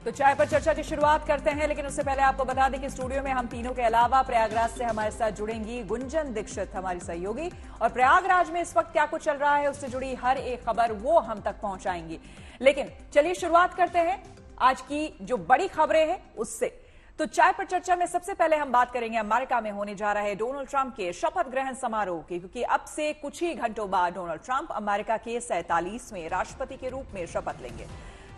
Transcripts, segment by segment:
तो चाय पर चर्चा की शुरुआत करते हैं, लेकिन उससे पहले आपको बता दें कि स्टूडियो में हम तीनों के अलावा प्रयागराज से हमारे साथ जुड़ेंगी गुंजन दीक्षित, हमारी सहयोगी, और प्रयागराज में इस वक्त क्या कुछ चल रहा है उससे जुड़ी हर एक खबर वो हम तक पहुंचाएंगी। लेकिन चलिए शुरुआत करते हैं आज की जो बड़ी खबरें हैं उससे। तो चाय पर चर्चा में सबसे पहले हम बात करेंगे अमेरिका में होने जा रहे डोनाल्ड ट्रंप के शपथ ग्रहण समारोह की, क्योंकि अब से कुछ ही घंटों बाद डोनाल्ड ट्रंप अमेरिका के 47वें राष्ट्रपति के रूप में शपथ लेंगे।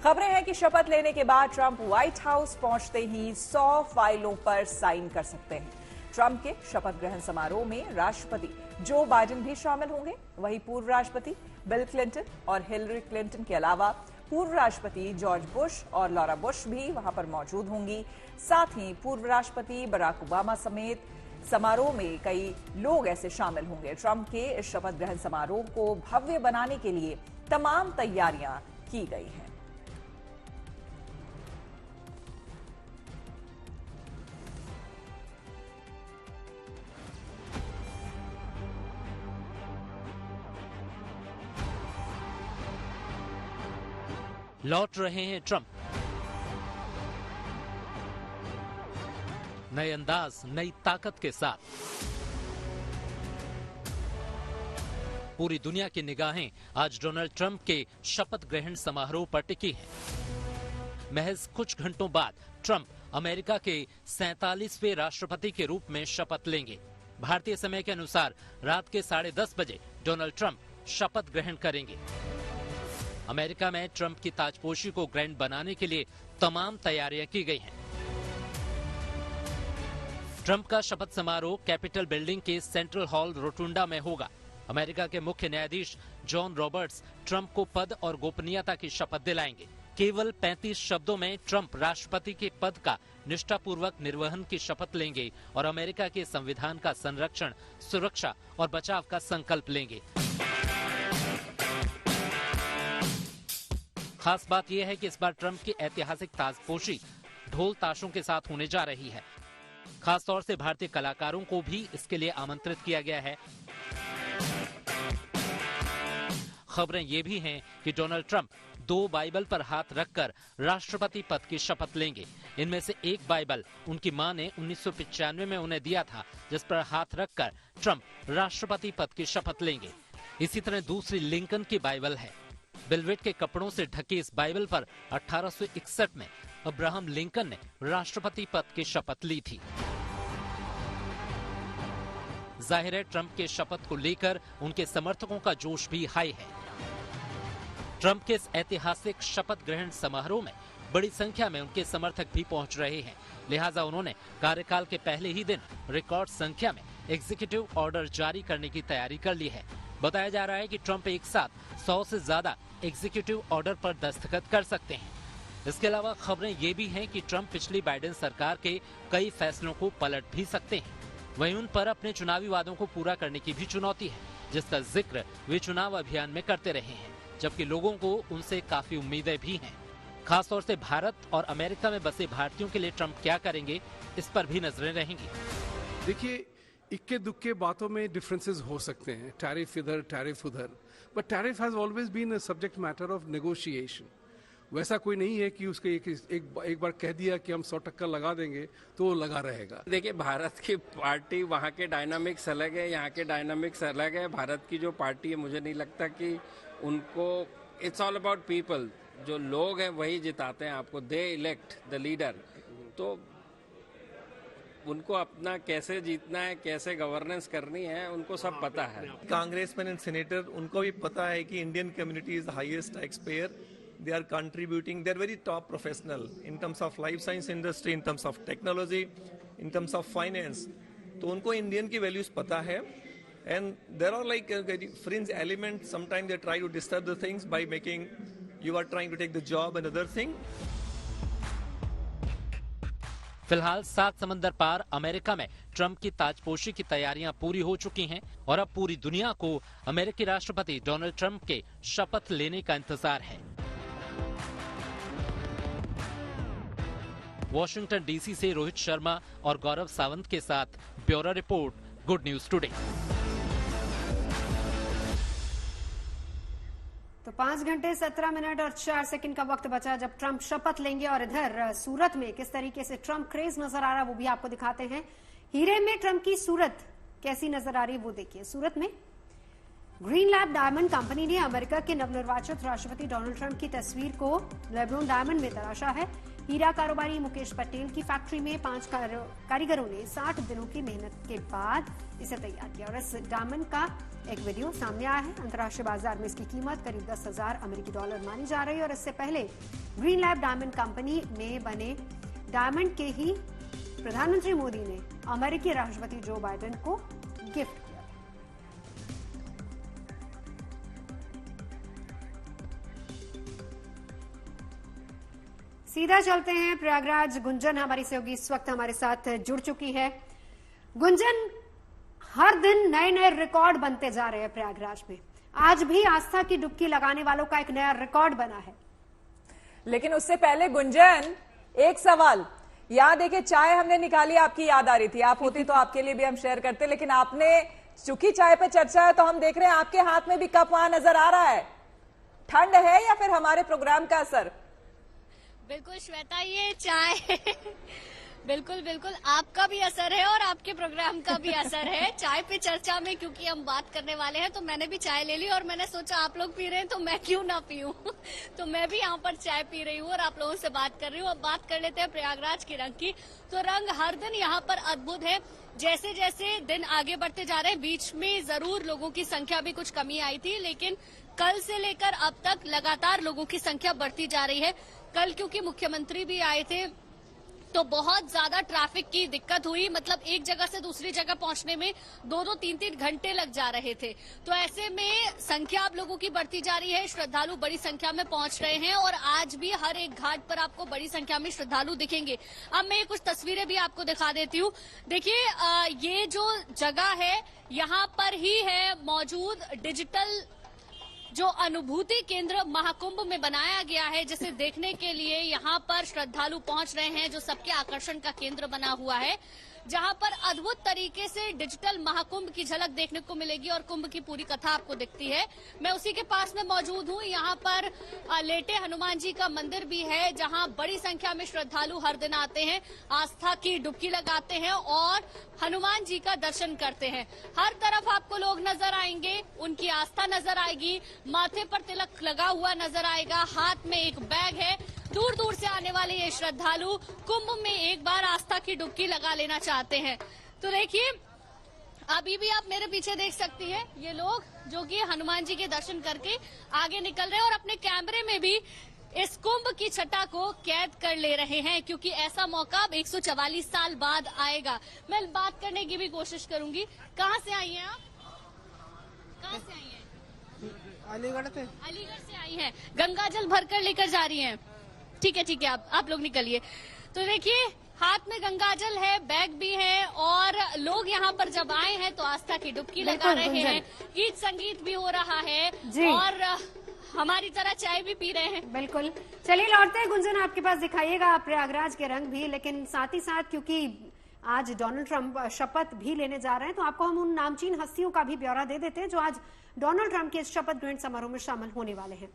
खबरें हैं कि शपथ लेने के बाद ट्रंप व्हाइट हाउस पहुंचते ही 100 फाइलों पर साइन कर सकते हैं। ट्रंप के शपथ ग्रहण समारोह में राष्ट्रपति जो बाइडेन भी शामिल होंगे, वहीं पूर्व राष्ट्रपति बिल क्लिंटन और हिलरी क्लिंटन के अलावा पूर्व राष्ट्रपति जॉर्ज बुश और लॉरा बुश भी वहां पर मौजूद होंगी। साथ ही पूर्व राष्ट्रपति बराक ओबामा समेत समारोह में कई लोग ऐसे शामिल होंगे। ट्रंप के इस शपथ ग्रहण समारोह को भव्य बनाने के लिए तमाम तैयारियां की गई हैं। लौट रहे हैं ट्रंप। नए अंदाज, नई ताकत के साथ पूरी दुनिया की निगाहें आज डोनाल्ड ट्रंप के शपथ ग्रहण समारोह पर टिकी हैं। महज कुछ घंटों बाद ट्रंप अमेरिका के 47वें राष्ट्रपति के रूप में शपथ लेंगे। भारतीय समय के अनुसार रात के 10:30 बजे डोनाल्ड ट्रंप शपथ ग्रहण करेंगे। अमेरिका में ट्रंप की ताजपोशी को ग्रैंड बनाने के लिए तमाम तैयारियां की गई हैं। ट्रंप का शपथ समारोह कैपिटल बिल्डिंग के सेंट्रल हॉल रोटुंडा में होगा। अमेरिका के मुख्य न्यायाधीश जॉन रॉबर्ट्स ट्रंप को पद और गोपनीयता की शपथ दिलाएंगे। केवल 35 शब्दों में ट्रंप राष्ट्रपति के पद का निष्ठापूर्वक निर्वहन की शपथ लेंगे और अमेरिका के संविधान का संरक्षण, सुरक्षा और बचाव का संकल्प लेंगे। खास बात यह है कि इस बार ट्रंप की ऐतिहासिक ताजपोशी ढोल ताशों के साथ होने जा रही है। खास तौर से भारतीय कलाकारों को भी इसके लिए आमंत्रित किया गया है। खबरें ये भी हैं कि डोनाल्ड ट्रंप 2 बाइबल पर हाथ रखकर राष्ट्रपति पद की शपथ लेंगे। इनमें से एक बाइबल उनकी मां ने 1995 में उन्हें दिया था, जिस पर हाथ रखकर ट्रंप राष्ट्रपति पद की शपथ लेंगे। इसी तरह दूसरी लिंकन की बाइबल है। वेलवेट के कपड़ों से ढकी इस बाइबल पर 1861 में अब्राहम लिंकन ने राष्ट्रपति पद की शपथ ली थी। जाहिर है ट्रंप के शपथ को लेकर उनके समर्थकों का जोश भी हाई है। ट्रंप के इस ऐतिहासिक शपथ ग्रहण समारोह में बड़ी संख्या में उनके समर्थक भी पहुंच रहे हैं। लिहाजा उन्होंने कार्यकाल के पहले ही दिन रिकॉर्ड संख्या में एग्जीक्यूटिव ऑर्डर जारी करने की तैयारी कर ली है। बताया जा रहा है कि ट्रंप एक साथ 100 से ज्यादा एग्जीक्यूटिव ऑर्डर पर दस्तखत कर सकते हैं। इसके अलावा खबरें ये भी हैं कि ट्रंप पिछली बाइडेन सरकार के कई फैसलों को पलट भी सकते हैं। वहीं उन पर अपने चुनावी वादों को पूरा करने की भी चुनौती है, जिसका जिक्र वे चुनाव अभियान में करते रहे हैं, जबकि लोगों को उनसे काफी उम्मीदें भी हैं। खासतौर से भारत और अमेरिका में बसे भारतीयों के लिए ट्रंप क्या करेंगे, इस पर भी नजरें रहेंगी। देखिए, इक्के दुक्के बातों में डिफरेंसेस हो सकते हैं, टैरिफ इधर टैरिफ उधर, but tariff has always been a subject matter of negotiation. वैसा कोई नहीं है कि उसके एक बार कह दिया कि हम 100% लगा देंगे तो वो लगा रहेगा। देखिए, भारत की पार्टी, वहाँ के डायनामिक्स अलग है, यहाँ के डायनामिक्स अलग है। भारत की जो पार्टी है, मुझे नहीं लगता कि उनको, इट्स ऑल अबाउट पीपल। जो लोग हैं वही जिताते हैं आपको, दे इलेक्ट द लीडर। तो उनको अपना कैसे जीतना है, कैसे गवर्नेंस करनी है, उनको सब पता है। कांग्रेसमैन एंड सेनेटर, उनको भी पता है कि Indian community is the highest tax payer. They are contributing, they are very top professional in terms of life science industry, in terms of technology, in terms of finance. तो उनको Indian की values पता है। And there are like fringe elements, sometimes they try to disturb the things by making you are trying to take the job and other thing. फिलहाल 7 समंदर पार America में Trump की ताजपोशी की तैयारियां पूरी हो चुकी हैं और अब पूरी दुनिया को अमेरिकी राष्ट्रपति डोनाल्ड ट्रंप के शपथ लेने का इंतजार है। वॉशिंगटन डीसी से रोहित शर्मा और गौरव सावंत के साथ bureau report, good news today. तो 5 घंटे 17 मिनट और 4 सेकंड का वक्त बचा जब ट्रंप शपथ लेंगे। और इधर सूरत में किस तरीके से ट्रंप क्रेज नजर आ रहा है वो भी आपको दिखाते हैं। हीरे में ट्रंप की सूरत कैसी नजर आ रही है वो देखिए। सूरत में ग्रीन लैब डायमंड कंपनी ने अमेरिका के नवनिर्वाचित राष्ट्रपति डोनाल्ड ट्रंप की तस्वीर को लेब्रोन डायमंड में तराशा है। हीरा कारोबारी मुकेश पटेल की फैक्ट्री में 5 कारीगरों ने 60 दिनों की मेहनत के बाद इसे तैयार किया और इस डायमंड का एक वीडियो सामने आया है। अंतर्राष्ट्रीय बाजार में इसकी कीमत करीब 10,000 अमेरिकी डॉलर मानी जा रही है और इससे पहले ग्रीन लैब डायमंड कंपनी में बने डायमंड के ही प्रधानमंत्री मोदी ने अमेरिकी राष्ट्रपति जो बाइडेन को गिफ्ट किया। सीधा चलते हैं प्रयागराज। गुंजन हमारी सहयोगी इस वक्त हमारे साथ जुड़ चुकी है। गुंजन, हर दिन नए नए रिकॉर्ड बनते जा रहे हैं प्रयागराज में। आज भी आस्था की डुबकी लगाने वालों का एक नया रिकॉर्ड बना है। लेकिन उससे पहले गुंजन, एक सवाल। यहाँ देखिए, चाय हमने निकाली, आपकी याद आ रही थी, आप होती तो आपके लिए भी हम शेयर करते, लेकिन आपने, चूंकि चाय पे चर्चा है तो हम देख रहे हैं आपके हाथ में भी कप वहां नजर आ रहा है। ठंड है या फिर हमारे प्रोग्राम का असर? बिल्कुल श्वेता, ये चाय बिल्कुल बिल्कुल आपका भी असर है और आपके प्रोग्राम का भी असर है। चाय पे चर्चा में क्योंकि हम बात करने वाले हैं तो मैंने भी चाय ले ली और मैंने सोचा आप लोग पी रहे हैं तो मैं क्यों ना पीऊं। तो मैं भी यहाँ पर चाय पी रही हूँ और आप लोगों से बात कर रही हूँ। अब बात कर लेते हैं प्रयागराज के रंग की। तो रंग हर दिन यहाँ पर अद्भुत है। जैसे जैसे दिन आगे बढ़ते जा रहे हैं, बीच में जरूर लोगों की संख्या भी कुछ कमी आई थी, लेकिन कल से लेकर अब तक लगातार लोगों की संख्या बढ़ती जा रही है। कल क्योंकि मुख्यमंत्री भी आए थे तो बहुत ज्यादा ट्रैफिक की दिक्कत हुई। मतलब एक जगह से दूसरी जगह पहुंचने में 2-2, 3-3 घंटे लग जा रहे थे। तो ऐसे में संख्या आप लोगों की बढ़ती जा रही है। श्रद्धालु बड़ी संख्या में पहुंच रहे हैं और आज भी हर एक घाट पर आपको बड़ी संख्या में श्रद्धालु दिखेंगे। अब मैं कुछ तस्वीरें भी आपको दिखा देती हूँ। देखिए, ये जो जगह है यहाँ पर ही है मौजूद डिजिटल जो अनुभूति केंद्र महाकुंभ में बनाया गया है, जिसे देखने के लिए यहाँ पर श्रद्धालु पहुंच रहे हैं, जो सबके आकर्षण का केंद्र बना हुआ है, जहां पर अद्भुत तरीके से डिजिटल महाकुंभ की झलक देखने को मिलेगी और कुंभ की पूरी कथा आपको दिखती है। मैं उसी के पास में मौजूद हूं। यहाँ पर लेटे हनुमान जी का मंदिर भी है, जहां बड़ी संख्या में श्रद्धालु हर दिन आते हैं, आस्था की डुबकी लगाते हैं और हनुमान जी का दर्शन करते हैं। हर तरफ आपको लोग नजर आएंगे, उनकी आस्था नजर आएगी, माथे पर तिलक लगा हुआ नजर आएगा, हाथ में एक बैग है। दूर दूर से आने वाले ये श्रद्धालु कुंभ में एक बार आस्था की डुबकी लगा लेना चाहते हैं। तो देखिए, अभी भी आप मेरे पीछे देख सकती हैं, ये लोग जो कि हनुमान जी के दर्शन करके आगे निकल रहे हैं और अपने कैमरे में भी इस कुंभ की छटा को कैद कर ले रहे हैं, क्योंकि ऐसा मौका अब 144 साल बाद आएगा। मैं बात करने की भी कोशिश करूंगी। कहाँ से आई हैं आप? कहाँ से आई हैं? अलीगढ़ से। अलीगढ़ से आई हैं। गंगा जल भरकर लेकर जा रही हैं। ठीक है, आप लोग निकलिए। तो देखिए, हाथ में गंगाजल है, बैग भी है और लोग यहाँ पर जब आए हैं तो आस्था की डुबकी लगा रहे हैं। गीत संगीत भी हो रहा है और हमारी तरह चाय भी पी रहे हैं। बिल्कुल, चलिए लौटते हैं गुंजन, आपके पास दिखाइएगा प्रयागराज के रंग भी। लेकिन साथ ही साथ क्योंकि आज डोनाल्ड ट्रंप शपथ भी लेने जा रहे हैं, तो आपको हम उन नामचीन हस्तियों का भी ब्यौरा दे देते हैं जो आज डोनाल्ड ट्रंप के शपथ ग्रहण समारोह में शामिल होने वाले हैं।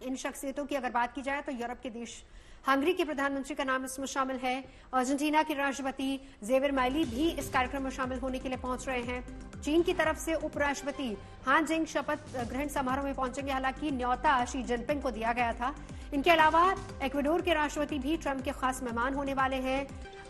इन शख्सियतों की अगर बात की जाए तो यूरोप के देश हंगरी के प्रधानमंत्री का नाम इसमें शामिल है। अर्जेंटीना के राष्ट्रपति जेवियर माइली भी इस कार्यक्रम में शामिल होने के लिए पहुंच रहे हैं। चीन की तरफ से उपराष्ट्रपति हान जिंग शपथ ग्रहण समारोह में पहुंचेंगे, हालांकि न्योता शी जिनपिंग को दिया गया था। इनके अलावा इक्वाडोर के राष्ट्रपति भी ट्रंप के खास मेहमान होने वाले हैं।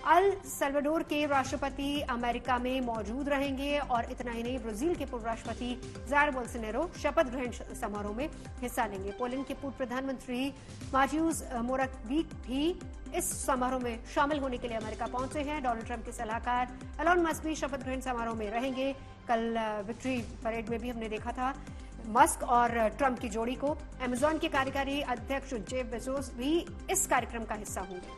अल सल्वाडोर के राष्ट्रपति अमेरिका में मौजूद रहेंगे और इतना ही नहीं, ब्राजील के पूर्व राष्ट्रपति जायर बोल्सोनारो शपथ ग्रहण समारोह में हिस्सा लेंगे। पोलैंड के पूर्व प्रधानमंत्री माट्यूज मोरावीक भी इस समारोह में शामिल होने के लिए अमेरिका पहुंचे हैं। डोनाल्ड ट्रंप के सलाहकार एलोन मस्क भी शपथ ग्रहण समारोह में रहेंगे। कल विक्ट्री परेड में भी हमने देखा था मस्क और ट्रंप की जोड़ी को। अमेजॉन के कार्यकारी अध्यक्ष जेफ बेजोस भी इस कार्यक्रम का हिस्सा होंगे।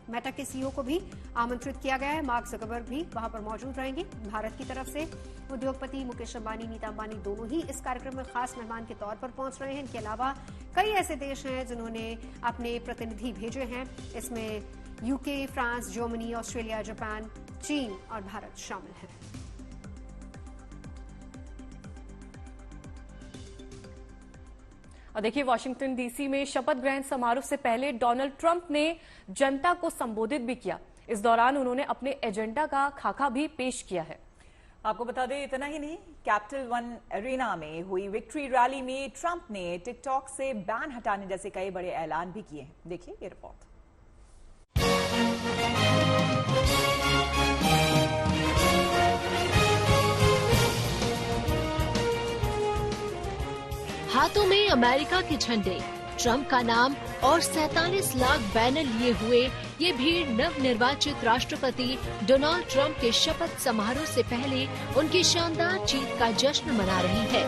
मेटा के सीईओ को भी आमंत्रित किया गया है। मार्क ज़करबर्ग भी वहां पर मौजूद रहेंगे। भारत की तरफ से उद्योगपति मुकेश अंबानी, नीता अंबानी दोनों ही इस कार्यक्रम में खास मेहमान के तौर पर पहुंच रहे हैं। इनके अलावा कई ऐसे देश हैं जिन्होंने अपने प्रतिनिधि भेजे हैं। इसमें UK, France, Germany, Australia, Japan, चीन और भारत शामिल हैं। और देखिए, वॉशिंगटन डीसी में शपथ ग्रहण समारोह से पहले डोनाल्ड ट्रंप ने जनता को संबोधित भी किया। इस दौरान उन्होंने अपने एजेंडा का खाका भी पेश किया है। आपको बता दें, इतना ही नहीं, कैपिटल वन एरिना में हुई विक्ट्री रैली में ट्रंप ने टिकटॉक से बैन हटाने जैसे कई बड़े ऐलान भी किए हैं। देखिए ये रिपोर्ट। हाथों में अमेरिका के झंडे, ट्रंप का नाम और 47 लाख बैनर लिए हुए ये भीड़ नवनिर्वाचित राष्ट्रपति डोनाल्ड ट्रंप के शपथ समारोह से पहले उनकी शानदार जीत का जश्न मना रही है।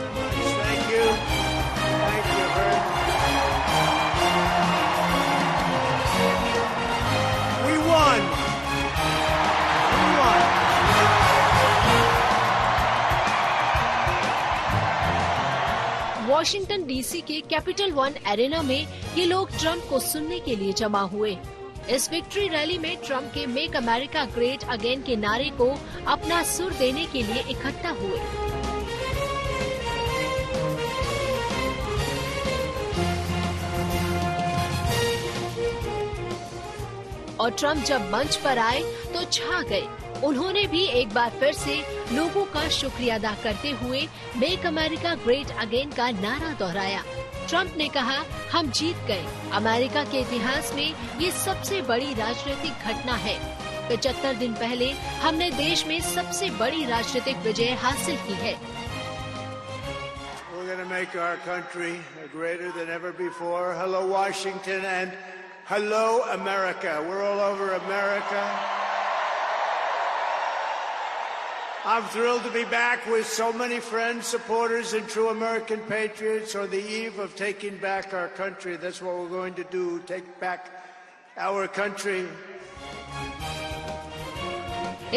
वॉशिंगटन डीसी के कैपिटल वन एरिना में ये लोग ट्रंप को सुनने के लिए जमा हुए। इस विक्ट्री रैली में ट्रंप के मेक अमेरिका ग्रेट अगेन के नारे को अपना सुर देने के लिए इकट्ठा हुए। और ट्रंप जब मंच पर आए तो छा गए। उन्होंने भी एक बार फिर से लोगों का शुक्रिया अदा करते हुए मेक अमेरिका ग्रेट अगेन का नारा दोहराया। ट्रंप ने कहा, हम जीत गए। अमेरिका के इतिहास में ये सबसे बड़ी राजनीतिक घटना है। 75 दिन पहले हमने देश में सबसे बड़ी राजनीतिक विजय हासिल की है। We're going to make our country greater than ever before. Hello Washington and hello America. We're all over America. I'm thrilled to be back with so many friends, supporters, and true American patriots on the eve of taking back our country. That's what we're going to do, take back our country.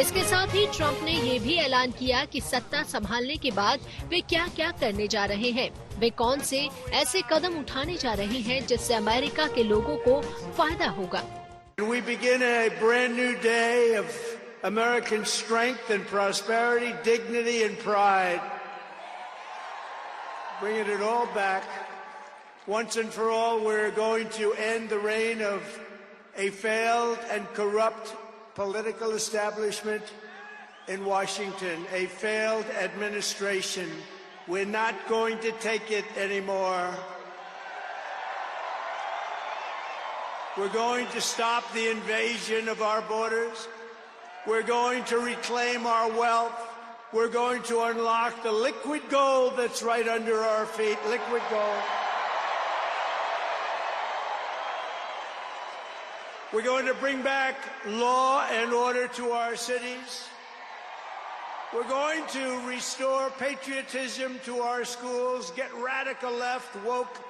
इसके साथ ही Trump ने ये भी ऐलान किया कि सत्ता संभालने के बाद वे क्या क्या करने जा रहे हैं। वे कौन से ऐसे कदम उठाने जा रहे हैं जिससे अमेरिका के लोगों को फायदा होगा। We begin a brand new day of American strength and prosperity, dignity and pride. Bringing it all back. Once and for all, we're going to end the reign of a failed and corrupt political establishment in Washington, a failed administration. We're not going to take it anymore. We're going to stop the invasion of our borders. We're going to reclaim our wealth. We're going to unlock the liquid gold that's right under our feet, liquid gold. We're going to bring back law and order to our cities. We're going to restore patriotism to our schools, get radical left, woke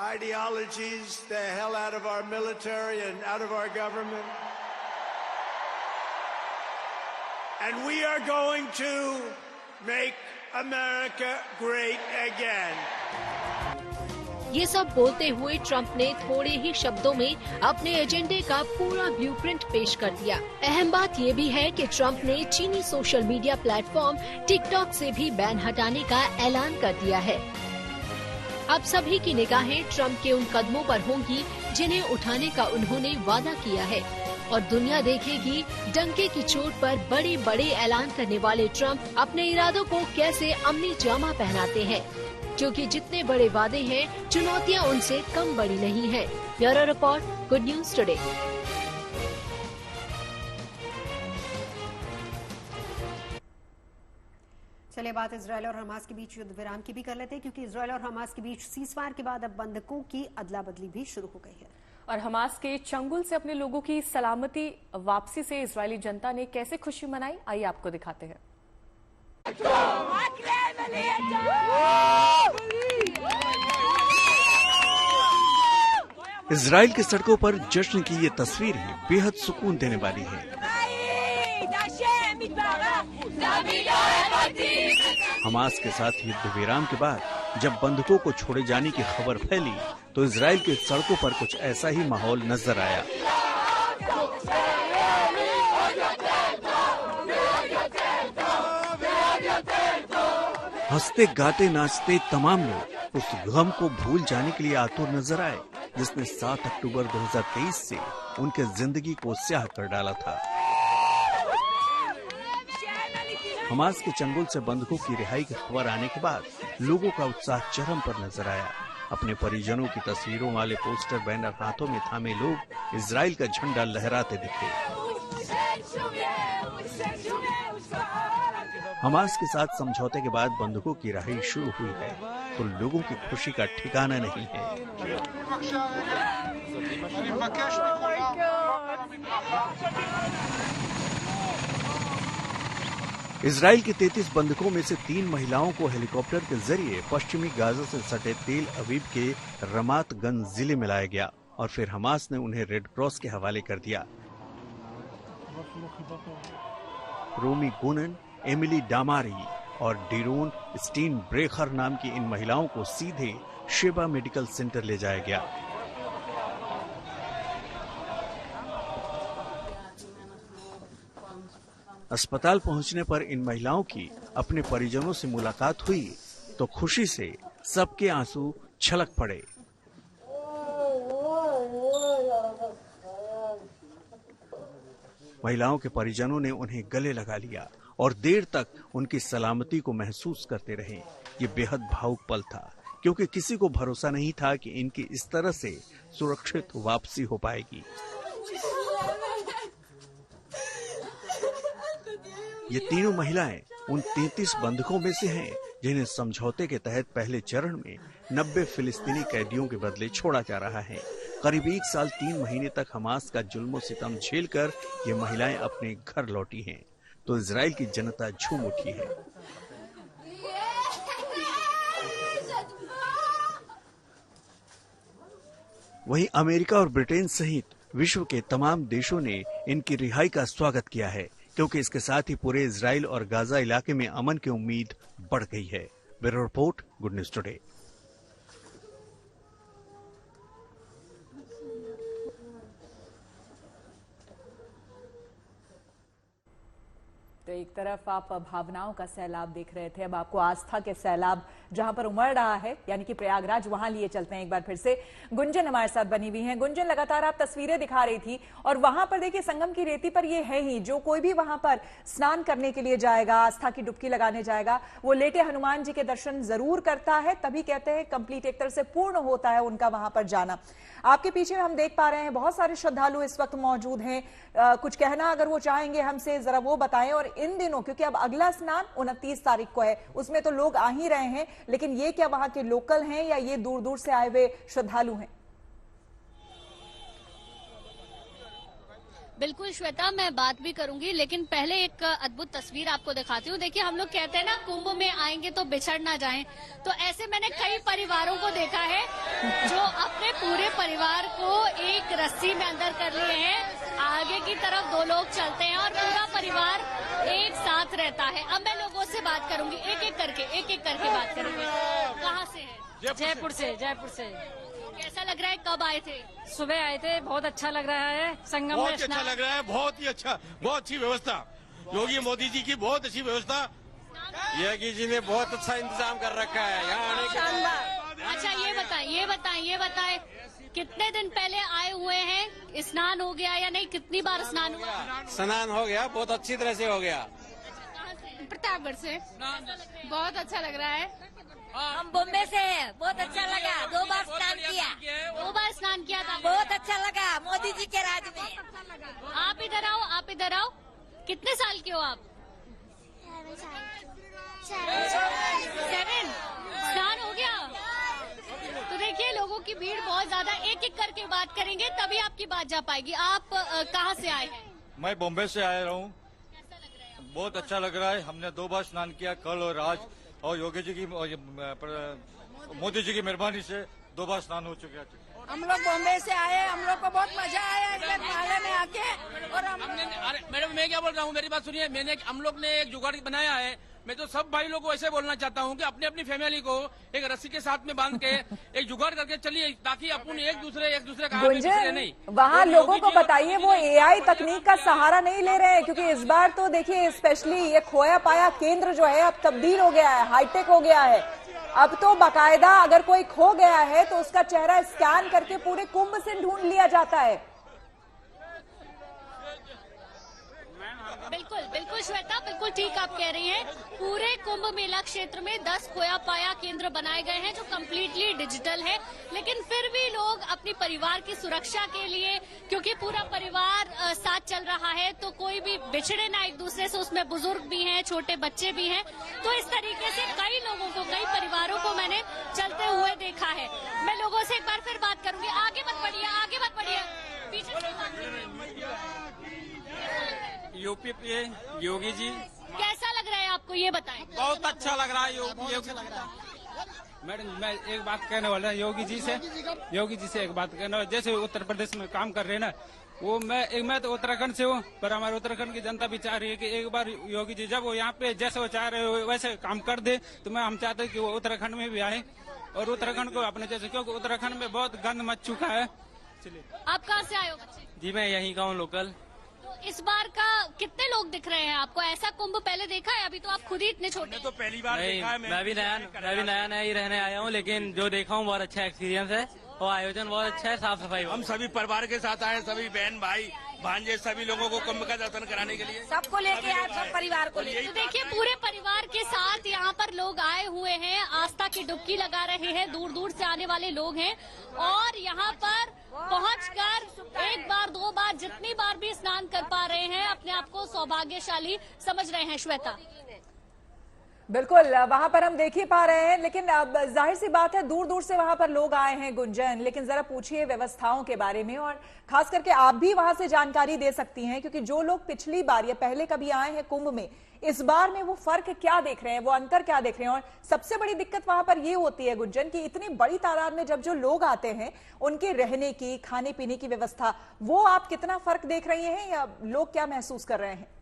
ideologies the hell out of our military and out of our government. And we are going to make America great again. ये सब बोलते हुए Trump ने थोड़े ही शब्दों में अपने एजेंडे का पूरा ब्लूप्रिंट पेश कर दिया। अहम बात ये भी है कि ट्रंप ने चीनी सोशल मीडिया प्लेटफॉर्म टिकटॉक से भी बैन हटाने का ऐलान कर दिया है। अब सभी की निगाहें ट्रंप के उन कदमों पर होंगी जिन्हें उठाने का उन्होंने वादा किया है और दुनिया देखेगी डंके की चोट पर बड़े बड़े ऐलान करने वाले ट्रंप अपने इरादों को कैसे अमली जामा पहनाते हैं, क्योंकि जितने बड़े वादे हैं चुनौतियां उनसे कम बड़ी नहीं है। Bureau report, good news today. चलिए बात इजरायल और हमास के बीच युद्ध विराम की भी कर लेते हैं, क्योंकि इजरायल और हमास के बीच सीजफायर के बाद अब बंधकों की अदला बदली भी शुरू हो गई है। और हमास के चंगुल से अपने लोगों की सलामती वापसी से इजरायली जनता ने कैसे खुशी मनाई, आइए आपको दिखाते हैं। इजराइल की सड़कों पर जश्न की ये तस्वीर है बेहद सुकून देने वाली है। हमास के साथ युद्ध विराम के बाद जब बंधकों को छोड़े जाने की खबर फैली तो इजराइल की सड़कों पर कुछ ऐसा ही माहौल नजर आया। हंसते गाते नाचते तमाम लोग उस गम को भूल जाने के लिए आतुर नजर आए जिसने 7 अक्टूबर 2023 से उनके जिंदगी को स्याह कर डाला था। हमास के चंगुल से बंधकों की रिहाई की खबर आने के बाद लोगों का उत्साह चरम पर नजर आया। अपने परिजनों की तस्वीरों वाले पोस्टर बैनर हाथों में थामे लोग इजराइल का झंडा लहराते दिखे। हमास के साथ समझौते के बाद बंधकों की रिहाई शुरू हुई है तो लोगों की खुशी का ठिकाना नहीं है। इजराइल के 33 बंधकों में से 3 महिलाओं को हेलीकॉप्टर के जरिए पश्चिमी गाजा से सटे तेल अवीव के रमात गंज जिले में लाया गया और फिर हमास ने उन्हें रेड क्रॉस के हवाले कर दिया। रोमी गुनन, एमिली डामारी और डिरोन स्टीन ब्रेखर नाम की इन महिलाओं को सीधे शेबा मेडिकल सेंटर ले जाया गया। अस्पताल पहुंचने पर इन महिलाओं की अपने परिजनों से मुलाकात हुई तो खुशी से सबके आंसू छलक पड़े। महिलाओं के परिजनों ने उन्हें गले लगा लिया और देर तक उनकी सलामती को महसूस करते रहे। ये बेहद भावुक पल था क्योंकि किसी को भरोसा नहीं था कि इनकी इस तरह से सुरक्षित वापसी हो पाएगी। ये तीनों महिलाएं उन 33 बंधकों में से हैं जिन्हें समझौते के तहत पहले चरण में 90 फिलिस्तीनी कैदियों के बदले छोड़ा जा रहा है। करीब 1 साल 3 महीने तक हमास का जुल्म सितम झेलकर ये महिलाएं अपने घर लौटी हैं तो इजराइल की जनता झूम उठी है। वहीं अमेरिका और ब्रिटेन सहित विश्व के तमाम देशों ने इनकी रिहाई का स्वागत किया है क्योंकि इसके साथ ही पूरे इजराइल और गाजा इलाके में अमन की उम्मीद बढ़ गई है। Bureau report, good news today. तो एक तरफ आप भावनाओं का सैलाब देख रहे थे, अब आपको आस्था के सैलाब जहां पर उमड़ रहा है यानी कि प्रयागराज, वहां लिए चलते हैं। एक बार फिर से गुंजन हमारे साथ बनी हुई हैं। गुंजन, लगातार आप तस्वीरें दिखा रही थी और वहां पर देखिए संगम की रेती पर ये है ही, जो कोई भी वहां पर स्नान करने के लिए जाएगा, आस्था की डुबकी लगाने जाएगा, वो लेटे हनुमान जी के दर्शन जरूर करता है। तभी कहते हैं कंप्लीट एक तरह से पूर्ण होता है उनका वहां पर जाना। आपके पीछे हम देख पा रहे हैं बहुत सारे श्रद्धालु इस वक्त मौजूद हैं। कुछ कहना अगर वो चाहेंगे हमसे, जरा वो बताएं। और इन दिनों, क्योंकि अब अगला स्नान 29 तारीख को है, उसमें तो लोग आ ही रहे हैं, लेकिन ये क्या वहां के लोकल हैं या ये दूर दूर से आए हुए श्रद्धालु हैं? बिल्कुल श्वेता, मैं बात भी करूंगी, लेकिन पहले एक अद्भुत तस्वीर आपको दिखाती हूँ। देखिए, हम लोग कहते हैं ना कुंभ में आएंगे तो बिछड़ ना जाएं, तो ऐसे मैंने कई परिवारों को देखा है जो अपने पूरे परिवार को एक रस्सी में अंदर कर लिए हैं। आगे की तरफ 2 लोग चलते हैं और पूरा परिवार एक साथ रहता है। अब मैं लोगों से बात करूंगी, एक एक करके बात करेंगे। कहाँ से है? जयपुर से। कैसा लग रहा है? कब आए थे? सुबह आए थे। बहुत अच्छा लग रहा है। संगम में अच्छा लग रहा है, बहुत ही अच्छा, बहुत अच्छी व्यवस्था। योगी मोदी जी की बहुत अच्छी व्यवस्था, योगी जी ने बहुत अच्छा इंतजाम कर रखा है यहाँ आने के। अच्छा, ये बताएं कितने दिन पहले आए हुए हैं? स्नान हो गया या नहीं? कितनी बार स्नान हुआ? स्नान हो गया, बहुत अच्छी तरह से हो गया। प्रतापगढ़ से। बहुत अच्छा लग रहा है। हम बॉम्बे से हैं। बहुत अच्छा लगा। 2 बार स्नान किया। 2 बार स्नान किया था। बहुत अच्छा लगा मोदी जी के राज में। आप इधर आओ। कितने साल के हो आप? 7। स्नान हो गया। तो देखिए, लोगों की भीड़ बहुत ज्यादा। एक करके बात करेंगे तभी आपकी बात जा पाएगी। आप कहाँ से आए हैं? मैं बॉम्बे से आया हूँ। बहुत अच्छा लग रहा है। हमने 2 बार स्नान किया, कल और आज, और योगी जी की, मोदी जी की मेहरबानी से 2 बार स्नान हो चुके हैं। हम लोग बॉम्बे से आए, हम लोग को बहुत मजा आया इसमें नाले में आके। और अरे मैडम, मैं क्या बोल रहा हूँ, मेरी बात सुनिए। हम लोग ने एक जुगाड़ बनाया है। मैं तो सब भाई लोगों को ऐसे बोलना चाहता हूँ कि अपनी अपनी फैमिली को एक रस्सी के साथ में बांध के एक जुगाड़ करके चलिए, ताकि अपन एक दूसरे का नहीं। वहाँ लोगों को बताइए वो AI तकनीक का सहारा नहीं ले रहे हैं, क्योंकि इस बार तो देखिए स्पेशली ये खोया पाया केंद्र जो है अब तब्दील हो गया है, हाईटेक हो गया है। अब तो बाकायदा अगर कोई खो गया है तो उसका चेहरा स्कैन करके पूरे कुंभ से ढूंढ लिया जाता है। बिल्कुल बिल्कुल श्वेता, बिल्कुल ठीक आप कह रही हैं। पूरे कुंभ मेला क्षेत्र में 10 खोया पाया केंद्र बनाए गए हैं जो कम्प्लीटली डिजिटल है, लेकिन फिर भी लोग अपनी परिवार की सुरक्षा के लिए, क्योंकि पूरा परिवार साथ चल रहा है तो कोई भी बिछड़े ना एक दूसरे से, उसमें बुजुर्ग भी हैं, छोटे बच्चे भी हैं, तो इस तरीके से कई लोगों को, कई परिवारों को मैंने चलते हुए देखा है। मैं लोगों से एक बार फिर बात करूंगी। आगे मत बढ़िए, आगे मत बढ़िए, पीछे। यूपी पे योगी जी कैसा लग रहा है आपको, ये बताएं। बहुत अच्छा लग रहा है योगी मैडम। मैं एक बात कहने वाला योगी जी से एक बात कहने वाला, जैसे उत्तर प्रदेश में काम कर रहे हैं ना, वो मैं तो उत्तराखंड से हूँ, पर हमारे उत्तराखंड की जनता भी चाह रही है कि एक बार योगी जी जब वो यहाँ पे जैसे वो चाह रहे हो वैसे काम कर दे, तो हम चाहते हैं कि वो उत्तराखंड में भी आए और उत्तराखंड को अपने जैसे, क्योंकि उत्तराखंड में बहुत गंद मच चुका है। चलिए। आप कहाँ से आए हो बच्चे? जी मैं यहीं का हूँ, लोकल। इस बार का कितने लोग दिख रहे हैं आपको? ऐसा कुंभ पहले देखा है? अभी तो आप खुद ही इतने छोटे। तो पहली बार देखा है। मैं भी नया ही रहने आया हूँ, लेकिन जो देखा हूँ बहुत अच्छा एक्सपीरियंस है और आयोजन बहुत अच्छा है, साफ सफाई। हम सभी परिवार के साथ आए, सभी बहन भाई भांजे सभी लोगों को कुंभ का दर्शन कराने के लिए सबको लेके आए, सब परिवार को लेके। तो देखिए पूरे परिवार के साथ यहाँ पर लोग आए हुए हैं, आस्था की डुबकी लगा रहे हैं, दूर दूर से आने वाले लोग हैं और यहाँ पर पहुंचकर एक बार दो बार जितनी बार भी स्नान कर पा रहे हैं अपने आप को सौभाग्यशाली समझ रहे हैं। श्वेता, बिल्कुल वहां पर हम देख ही पा रहे हैं, लेकिन अब जाहिर सी बात है दूर दूर से वहां पर लोग आए हैं गुंजन, लेकिन जरा पूछिए व्यवस्थाओं के बारे में, और खास करके आप भी वहां से जानकारी दे सकती हैं, क्योंकि जो लोग पिछली बार या पहले कभी आए हैं कुंभ में, इस बार में वो फर्क क्या देख रहे हैं, वो अंतर क्या देख रहे हैं। और सबसे बड़ी दिक्कत वहां पर ये होती है गुंजन कि इतनी बड़ी तादाद में जब जो लोग आते हैं उनके रहने की, खाने पीने की व्यवस्था, वो आप कितना फर्क देख रही हैं या लोग क्या महसूस कर रहे हैं?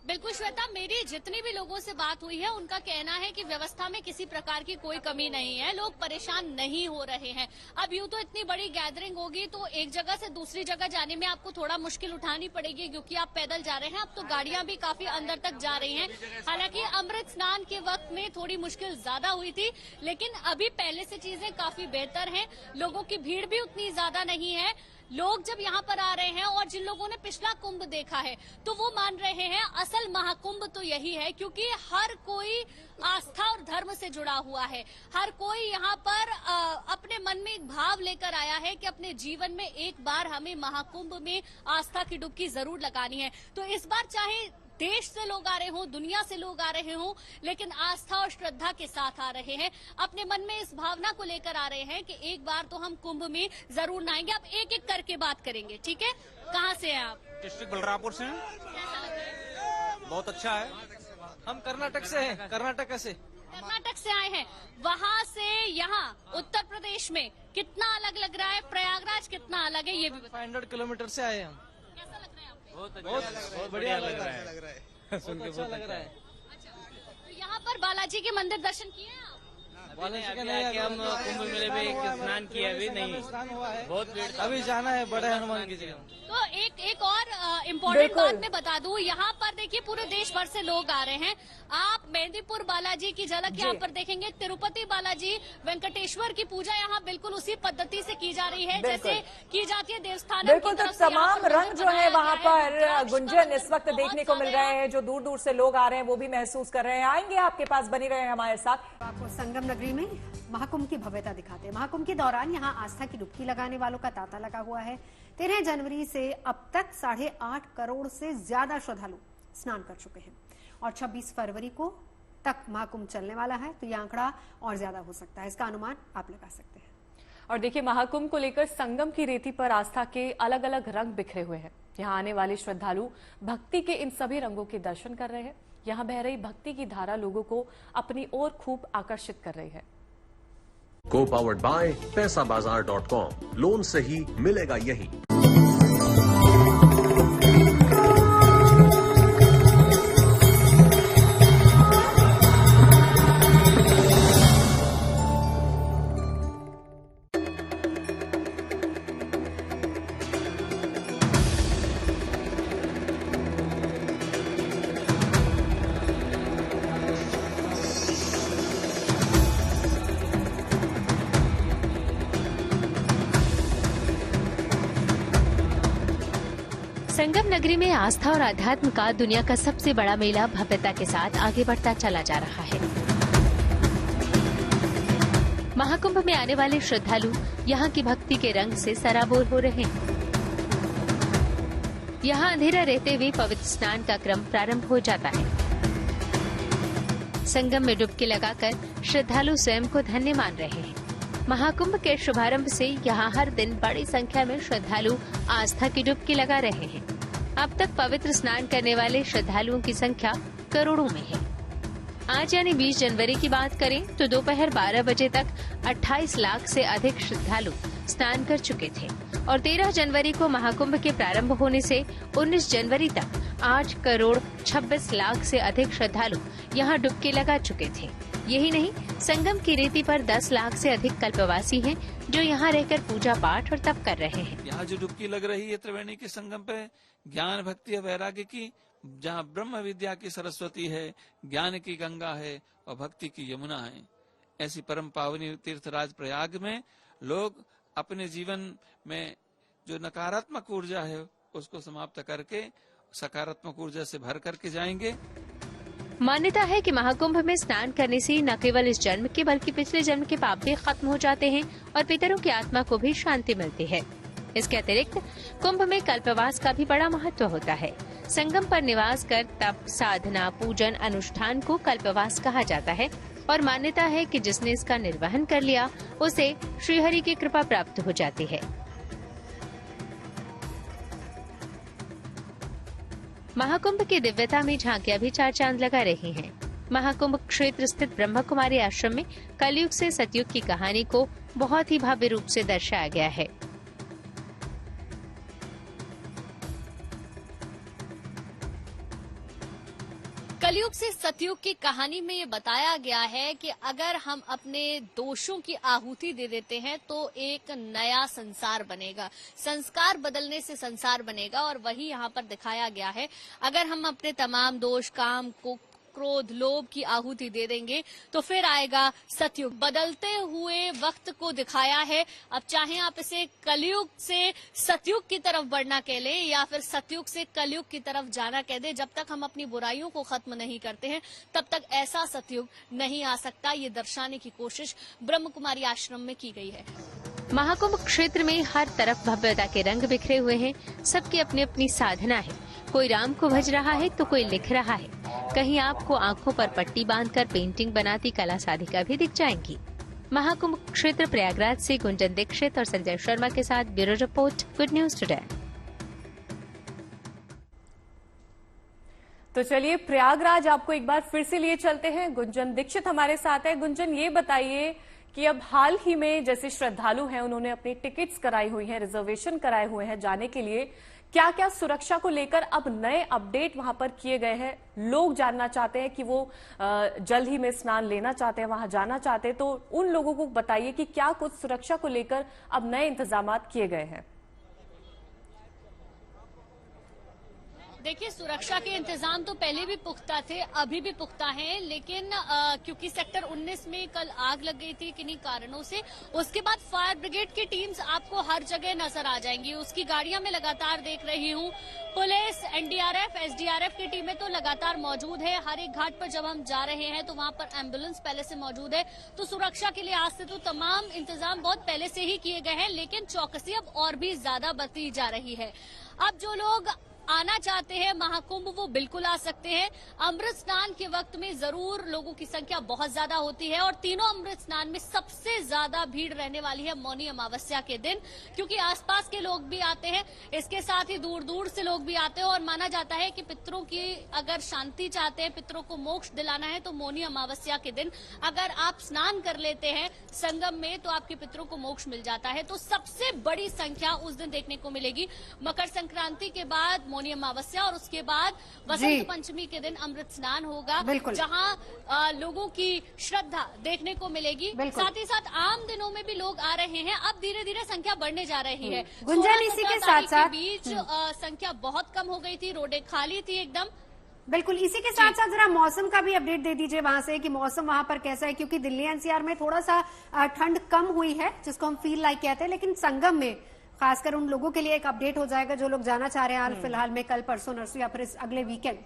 बिल्कुल श्वेता, मेरी जितनी भी लोगों से बात हुई है उनका कहना है कि व्यवस्था में किसी प्रकार की कोई कमी नहीं है, लोग परेशान नहीं हो रहे हैं। अब यूं तो इतनी बड़ी गैदरिंग होगी तो एक जगह से दूसरी जगह जाने में आपको थोड़ा मुश्किल उठानी पड़ेगी, क्योंकि आप पैदल जा रहे हैं। अब तो गाड़ियां भी काफी अंदर तक जा रही हैं। हालांकि अमृत स्नान के वक्त में थोड़ी मुश्किल ज्यादा हुई थी, लेकिन अभी पहले से चीजें काफी बेहतर हैं, लोगों की भीड़ भी उतनी ज्यादा नहीं है। लोग जब यहाँ पर आ रहे हैं और जिन लोगों ने पिछला कुंभ देखा है तो वो मान रहे हैं असल महाकुंभ तो यही है, क्योंकि हर कोई आस्था और धर्म से जुड़ा हुआ है। हर कोई यहाँ पर अपने मन में एक भाव लेकर आया है कि अपने जीवन में एक बार हमें महाकुंभ में आस्था की डुबकी जरूर लगानी है। तो इस बार चाहे देश से लोग आ रहे हों, दुनिया से लोग आ रहे हों, लेकिन आस्था और श्रद्धा के साथ आ रहे हैं, अपने मन में इस भावना को लेकर आ रहे हैं कि एक बार तो हम कुंभ में जरूर नहाएंगे। अब एक एक करके बात करेंगे, ठीक है? कहाँ से हैं आप? डिस्ट्रिक्ट बलरामपुर से हैं। बहुत अच्छा है। हम कर्नाटक से हैं। कर्नाटक से आए हैं। वहाँ से यहाँ उत्तर प्रदेश में कितना अलग लग रहा है? प्रयागराज कितना अलग है ये भी? 500 किलोमीटर से आए हम। कैसा लग रहा है आपको? बहुत बढ़िया लग रहा है। सुन के बहुत अच्छा लग रहा है। तो यहाँ पर बालाजी के मंदिर दर्शन किए हैं आप? अभी हम कुंभ मेले में स्नान किया, अभी नहीं, बहुत भीड़, अभी जाना है बड़े हनुमान की जगह। तो एक और इम्पोर्टेंट बात मैं बता दूं, यहाँ पर देखिए पूरे देश भर से लोग आ रहे हैं। आप मेहंदीपुर बालाजी की झलक यहाँ पर देखेंगे, तिरुपति बालाजी, वेंकटेश्वर की पूजा यहाँ बिल्कुल उसी पद्धति से की जा रही है जैसे की जाती है देवस्थान। बिल्कुल, तो तमाम रंग जो है वहाँ पर गुंजन इस वक्त देखने को मिल रहे हैं, जो दूर दूर से लोग आ रहे हैं वो भी महसूस कर रहे हैं। आएंगे आपके पास, बनी रहे हमारे साथ। आपको संगम नगरी में महाकुंभ की भव्यता दिखाते हैं। महाकुंभ के दौरान यहाँ आस्था की डुबकी लगाने वालों का तांता लगा हुआ है। 13 जनवरी से अब तक 8.5 करोड़ से ज्यादा श्रद्धालु स्नान कर चुके हैं और 26 फरवरी को तक महाकुंभ चलने वाला है, तो यह आंकड़ा और ज्यादा हो सकता है, इसका अनुमान आप लगा सकते हैं। और देखिए, महाकुंभ को लेकर संगम की रेती पर आस्था के अलग अलग रंग बिखरे हुए हैं। यहाँ आने वाले श्रद्धालु भक्ति के इन सभी रंगों के दर्शन कर रहे हैं। यहाँ बह रही भक्ति की धारा लोगों को अपनी ओर खूब आकर्षित कर रही है। को पावर्ड बाय पैसाबाजार.com, लोन से ही मिलेगा यही। संगम नगरी में आस्था और आध्यात्म का दुनिया का सबसे बड़ा मेला भव्यता के साथ आगे बढ़ता चला जा रहा है। महाकुंभ में आने वाले श्रद्धालु यहाँ की भक्ति के रंग से सराबोर हो रहे हैं। यहाँ अंधेरा रहते हुए पवित्र स्नान का क्रम प्रारंभ हो जाता है। संगम में डुबकी लगाकर श्रद्धालु स्वयं को धन्य मान रहे हैं। महाकुंभ के शुभारंभ से यहाँ हर दिन बड़ी संख्या में श्रद्धालु आस्था की डुबकी लगा रहे हैं। अब तक पवित्र स्नान करने वाले श्रद्धालुओं की संख्या करोड़ों में है। आज यानी 20 जनवरी की बात करें तो दोपहर 12 बजे तक 28 लाख से अधिक श्रद्धालु स्नान कर चुके थे और 13 जनवरी को महाकुंभ के प्रारंभ होने से 19 जनवरी तक 8 करोड़ 26 लाख से अधिक श्रद्धालु यहाँ डुबकी लगा चुके थे। यही नहीं, संगम की रेती पर 10 लाख से अधिक कल्पवासी हैं जो यहाँ रहकर पूजा पाठ और तप कर रहे हैं। यहाँ जो डुबकी लग रही है त्रिवेणी के संगम पे, ज्ञान भक्ति और वैराग्य की, जहाँ ब्रह्म विद्या की सरस्वती है, ज्ञान की गंगा है और भक्ति की यमुना है। ऐसी परम पावनी तीर्थराज प्रयाग में लोग अपने जीवन में जो नकारात्मक ऊर्जा है उसको समाप्त करके सकारात्मक ऊर्जा से भर करके जाएंगे। मान्यता है कि महाकुंभ में स्नान करने से न केवल इस जन्म के बल्कि पिछले जन्म के पाप भी खत्म हो जाते हैं और पितरों की आत्मा को भी शांति मिलती है। इसके अतिरिक्त कुंभ में कल्पवास का भी बड़ा महत्व होता है। संगम पर निवास कर तप, साधना, पूजन, अनुष्ठान को कल्पवास कहा जाता है और मान्यता है कि जिसने इसका निर्वहन कर लिया उसे श्रीहरि की कृपा प्राप्त हो जाती है। महाकुंभ की दिव्यता में झांकियां भी चार चांद लगा रही हैं। महाकुंभ क्षेत्र स्थित ब्रह्म कुमारी आश्रम में कलयुग से सतयुग की कहानी को बहुत ही भव्य रूप से दर्शाया गया है। कलयुग से सतयुग की कहानी में ये बताया गया है कि अगर हम अपने दोषों की आहुति दे देते हैं तो एक नया संसार बनेगा। संस्कार बदलने से संसार बनेगा और वही यहाँ पर दिखाया गया है। अगर हम अपने तमाम दोष, काम को, क्रोध, लोभ की आहुति दे देंगे तो फिर आएगा सतयुग। बदलते हुए वक्त को दिखाया है। अब चाहे आप इसे कलयुग से सतयुग की तरफ बढ़ना कह लें या फिर सतयुग से कलयुग की तरफ जाना कह दें, जब तक हम अपनी बुराइयों को खत्म नहीं करते हैं तब तक ऐसा सतयुग नहीं आ सकता। ये दर्शाने की कोशिश ब्रह्म कुमारी आश्रम में की गई है। महाकुंभ क्षेत्र में हर तरफ भव्यता के रंग बिखरे हुए हैं। सबकी अपनी अपनी साधना है। कोई राम को भज रहा है तो कोई लिख रहा है। कहीं आपको आंखों पर पट्टी बांधकर पेंटिंग बनाती कला साधिका भी दिख जाएंगी। महाकुंभ क्षेत्र प्रयागराज से गुंजन दीक्षित और संजय शर्मा के साथ bureau report, good news today. तो चलिए प्रयागराज आपको एक बार फिर से लिए चलते हैं। गुंजन दीक्षित हमारे साथ है। गुंजन, ये बताइए कि अब हाल ही में जैसे श्रद्धालु हैं उन्होंने अपनी टिकट्स कराई हुई हैं, रिजर्वेशन कराए हुए हैं जाने के लिए, क्या क्या सुरक्षा को लेकर अब नए अपडेट वहां पर किए गए हैं? लोग जानना चाहते हैं कि वो जल्द ही में स्नान लेना चाहते हैं, वहां जाना चाहते हैं, तो उन लोगों को बताइए कि क्या कुछ सुरक्षा को लेकर अब नए इंतजाम किए गए हैं। देखिए, सुरक्षा के इंतजाम तो पहले भी पुख्ता थे, अभी भी पुख्ता हैं, लेकिन क्योंकि सेक्टर 19 में कल आग लग गई थी किन्हीं कारणों से, उसके बाद फायर ब्रिगेड की टीम्स आपको हर जगह नजर आ जाएंगी। उसकी गाड़ियां मैं लगातार देख रही हूं। पुलिस, एनडीआरएफ, एसडीआरएफ की टीमें तो लगातार मौजूद है। हर एक घाट पर जब हम जा रहे हैं तो वहां पर एम्बुलेंस पहले से मौजूद है। तो सुरक्षा के लिए आज से तो तमाम इंतजाम बहुत पहले से ही किए गए हैं, लेकिन चौकसी अब और भी ज्यादा बरती जा रही है। अब जो लोग आना चाहते हैं महाकुंभ वो बिल्कुल आ सकते हैं। अमृत स्नान के वक्त में जरूर लोगों की संख्या बहुत ज्यादा होती है और तीनों अमृत स्नान में सबसे ज्यादा भीड़ रहने वाली है मौनी अमावस्या के दिन, क्योंकि आसपास के लोग भी आते हैं, इसके साथ ही दूर दूर से लोग भी आते हैं और माना जाता है कि पितरों की अगर शांति चाहते हैं, पितरों को मोक्ष दिलाना है तो मौनी अमावस्या के दिन अगर आप स्नान कर लेते हैं संगम में तो आपके पितरों को मोक्ष मिल जाता है। तो सबसे बड़ी संख्या उस दिन देखने को मिलेगी। मकर संक्रांति के बाद मौनी अमावस्या और उसके बाद वसंत पंचमी के दिन अमृत स्नान होगा, जहां लोगों की श्रद्धा देखने को मिलेगी। साथ ही साथ आम दिनों में भी लोग आ रहे हैं। अब धीरे धीरे संख्या बढ़ने जा रही है। गुंजन, इसी के साथ साथ बीच संख्या बहुत कम हो गई थी, रोडें खाली थी एकदम। बिल्कुल, इसी के साथ साथ जरा मौसम का भी अपडेट दे दीजिए वहां से कि मौसम वहां पर कैसा है, क्योंकि दिल्ली एनसीआर में थोड़ा सा ठंड कम हुई है जिसको हम फील लाइक कहते हैं, लेकिन संगम में खासकर उन लोगों के लिए एक अपडेट हो जाएगा जो लोग जाना चाह रहे हैं फिलहाल में कल, परसों, नरसों या फिर इस अगले वीकेंड।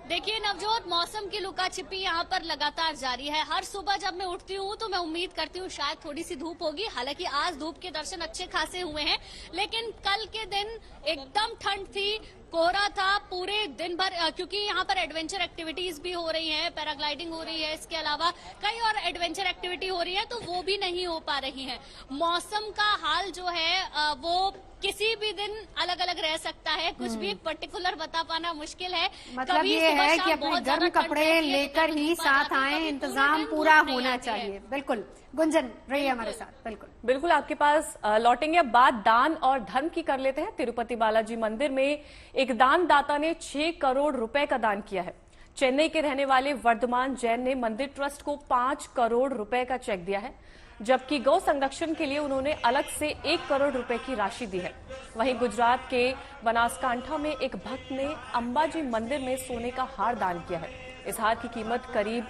देखिए नवजोत, मौसम की लुका छिपी यहाँ पर लगातार जारी है। हर सुबह जब मैं उठती हूँ तो मैं उम्मीद करती हूँ शायद थोड़ी सी धूप होगी। हालांकि आज धूप के दर्शन अच्छे खासे हुए हैं, लेकिन कल के दिन एकदम ठंड थी, कोहरा था पूरे दिन भर, क्योंकि यहाँ पर एडवेंचर एक्टिविटीज भी हो रही हैं, पैराग्लाइडिंग हो रही है, इसके अलावा कई और एडवेंचर एक्टिविटी हो रही है, तो वो भी नहीं हो पा रही हैं। मौसम का हाल जो है वो किसी भी दिन अलग अलग रह सकता है, कुछ भी पर्टिकुलर बता पाना मुश्किल है। मतलब ये है कि अपने गर्म कपड़े लेकर ही साथ आए, इंतजाम पूरा होना चाहिए। बिल्कुल गुंजन रहिए हमारे साथ। बिल्कुल आपके पास लौटेंगे। अब बात दान और धर्म की कर लेते हैं। तिरुपति बालाजी मंदिर में एक दानदाता ने 6 करोड़ रुपए का दान किया है। चेन्नई के रहने वाले वर्धमान जैन ने मंदिर ट्रस्ट को 5 करोड़ रुपए का चेक दिया है, जबकि गौ संरक्षण के लिए उन्होंने अलग से 1 करोड़ रुपए की राशि दी है। वहीं गुजरात के बनासकांठा में एक भक्त ने अंबाजी मंदिर में सोने का हार दान किया है। इस हार की कीमत करीब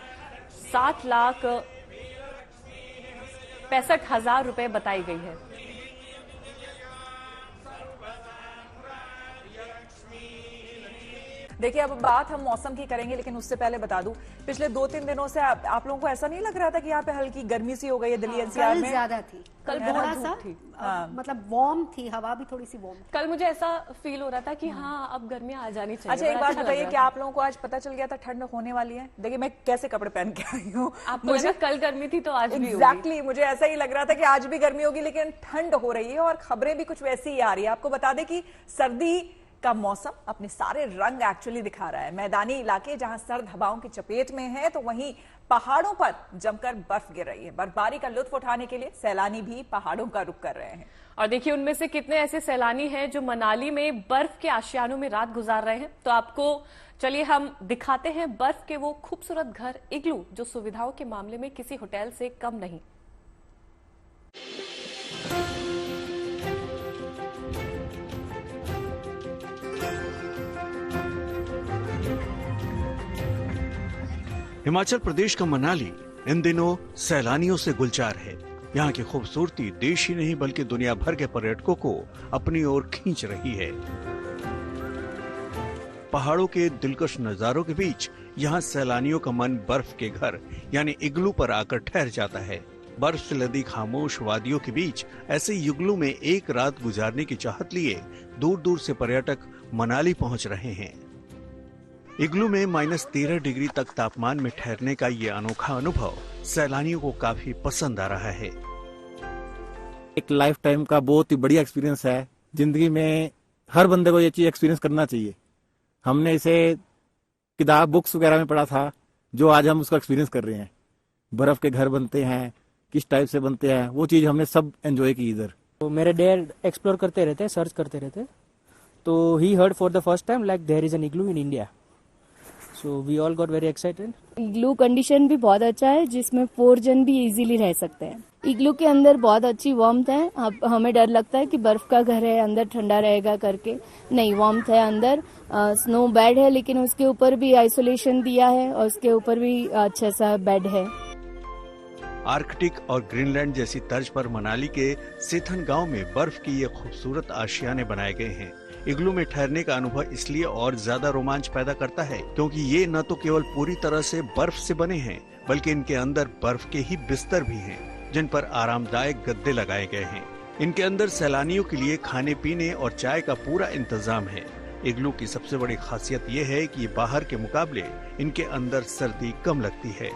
7,65,000 रुपए बताई गई है। देखिए अब बात हम मौसम की करेंगे, लेकिन उससे पहले बता दूं, पिछले 2-3 दिनों से आप लोगों को ऐसा नहीं लग रहा था कि यहाँ पे हल्की गर्मी सी हो गई है दिल्ली एनसीआर में? कल ज्यादा थी, कल बहुत सा थी, मतलब वार्म थी, हवा भी थोड़ी सी वार्म। कल मुझे ऐसा फील हो रहा था कि हाँ अब गर्मी आ जानी चाहिए। अच्छा एक बात बताइए, क्या आप लोगों को आज पता चल गया था ठंड होने वाली है? देखिए मैं कैसे कपड़े पहन के आई हूँ, मुझे कल गर्मी थी तो आज भी एग्जैक्टली मुझे ऐसा ही लग रहा था कि आज भी गर्मी होगी, लेकिन ठंड हो रही है और खबरें भी कुछ वैसी ही आ रही है। आपको बता दें कि सर्दी का मौसम अपने सारे रंग एक्चुअली दिखा रहा है। मैदानी इलाके जहां सर्द हवाओं की चपेट में है, तो वहीं पहाड़ों पर जमकर बर्फ गिर रही है। बर्फबारी का लुत्फ उठाने के लिए सैलानी भी पहाड़ों का रुख कर रहे हैं। और देखिए उनमें से कितने ऐसे सैलानी हैं जो मनाली में बर्फ के आशियानों में रात गुजार रहे हैं। तो आपको चलिए हम दिखाते हैं बर्फ के वो खूबसूरत घर इग्लू, जो सुविधाओं के मामले में किसी होटल से कम नहीं। हिमाचल प्रदेश का मनाली इन दिनों सैलानियों से गुलजार है। यहाँ की खूबसूरती देश ही नहीं बल्कि दुनिया भर के पर्यटकों को अपनी ओर खींच रही है। पहाड़ों के दिलकश नजारों के बीच यहाँ सैलानियों का मन बर्फ के घर यानी इग्लू पर आकर ठहर जाता है। बर्फ से लदी खामोश वादियों के बीच ऐसे इग्लू में एक रात गुजारने की चाहत लिए दूर दूर से पर्यटक मनाली पहुँच रहे हैं। इग्लू में -13 डिग्री तक तापमान में ठहरने का ये अनोखा अनुभव सैलानियों को काफी पसंद आ रहा है। एक लाइफ टाइम का बहुत ही बढ़िया एक्सपीरियंस है। जिंदगी में हर बंदे को ये चीज एक्सपीरियंस करना चाहिए। हमने इसे किताब बुक्स वगैरह में पढ़ा था, जो आज हम उसका एक्सपीरियंस कर रहे हैं। बर्फ के घर बनते हैं, किस टाइप से बनते हैं, वो चीज हमने सब एंजॉय की इधर। तो मेरे डैड एक्सप्लोर करते रहते, सर्च करते रहते, तो he heard for the first time like there is an igloo in India. So we all got very excited. Igloo condition भी बहुत अच्छा है, जिसमें 4 जन भी इजीली रह सकते हैं। इग्लू के अंदर बहुत अच्छी वार्मथ है। हमें डर लगता है कि बर्फ का घर है, अंदर ठंडा रहेगा करके, नहीं, वार्मथ है अंदर। स्नो बेड है, लेकिन उसके ऊपर भी आइसोलेशन दिया है और उसके ऊपर भी अच्छा सा बेड है। आर्कटिक और ग्रीनलैंड जैसी तर्ज पर मनाली के सेथन गांव में बर्फ की ये खूबसूरत आशियाने बनाए गए हैं। इग्लू में ठहरने का अनुभव इसलिए और ज्यादा रोमांच पैदा करता है क्योंकि ये न तो केवल पूरी तरह से बर्फ से बने हैं, बल्कि इनके अंदर बर्फ के ही बिस्तर भी हैं, जिन पर आरामदायक गद्दे लगाए गए हैं। इनके अंदर सैलानियों के लिए खाने पीने और चाय का पूरा इंतजाम है। इग्लू की सबसे बड़ी खासियत ये है कि बाहर के मुकाबले इनके अंदर सर्दी कम लगती है।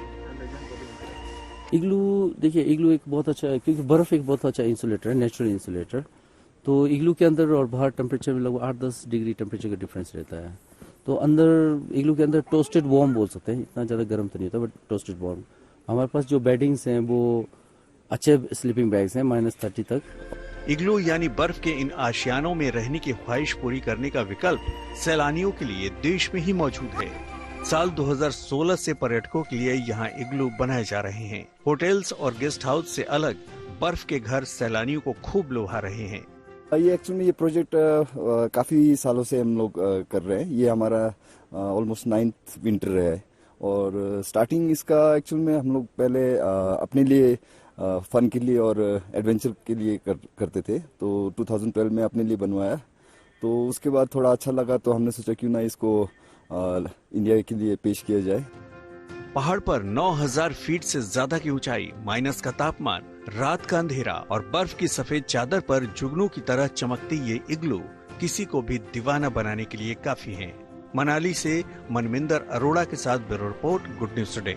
इग्लू देखिए, इग्लू एक बहुत अच्छा है क्योंकि बर्फ एक बहुत अच्छा इंसुलेटर है, नेचुरल इंसुलेटर। तो इग्लू के अंदर और बाहर टेम्परेचर में लगभग 8-10 डिग्री टेम्परेचर का डिफरेंस रहता है। तो अंदर इग्लू के अंदर टोस्टेड वार्म बोल सकते हैं, इतना ज़्यादा गर्म तो नहीं होता, बट टोस्टेड वार्म। हमारे पास जो बेडिंग्स हैं वो अच्छे स्लीपिंग बैग्स हैं, -30 तक। इग्लू यानी बर्फ के इन आशियानों में रहने की ख्वाहिश पूरी करने का विकल्प सैलानियों के लिए देश में ही मौजूद है। साल 2016 से पर्यटकों के लिए यहाँ इग्लू बनाए जा रहे हैं। होटल्स और गेस्ट हाउस से अलग बर्फ के घर सैलानियों को खूब लुभा रहे हैं। ये एक्चुअली ये प्रोजेक्ट काफ़ी सालों से हम लोग कर रहे हैं। ये हमारा ऑलमोस्ट 9th विंटर है और स्टार्टिंग इसका एक्चुअल में हम लोग पहले अपने लिए फन के लिए और एडवेंचर के लिए करते थे। तो 2012 में अपने लिए बनवाया, तो उसके बाद थोड़ा अच्छा लगा, तो हमने सोचा क्यों ना इसको इंडिया के लिए पेश किया जाए। पहाड़ पर 9000 फीट से ज्यादा की ऊंचाई, माइनस का तापमान, रात का अंधेरा और बर्फ की सफेद चादर पर जुगनू की तरह चमकती ये इग्लू किसी को भी दीवाना बनाने के लिए काफी है। मनाली से मनविंदर अरोड़ा के साथ bureau report, good news today.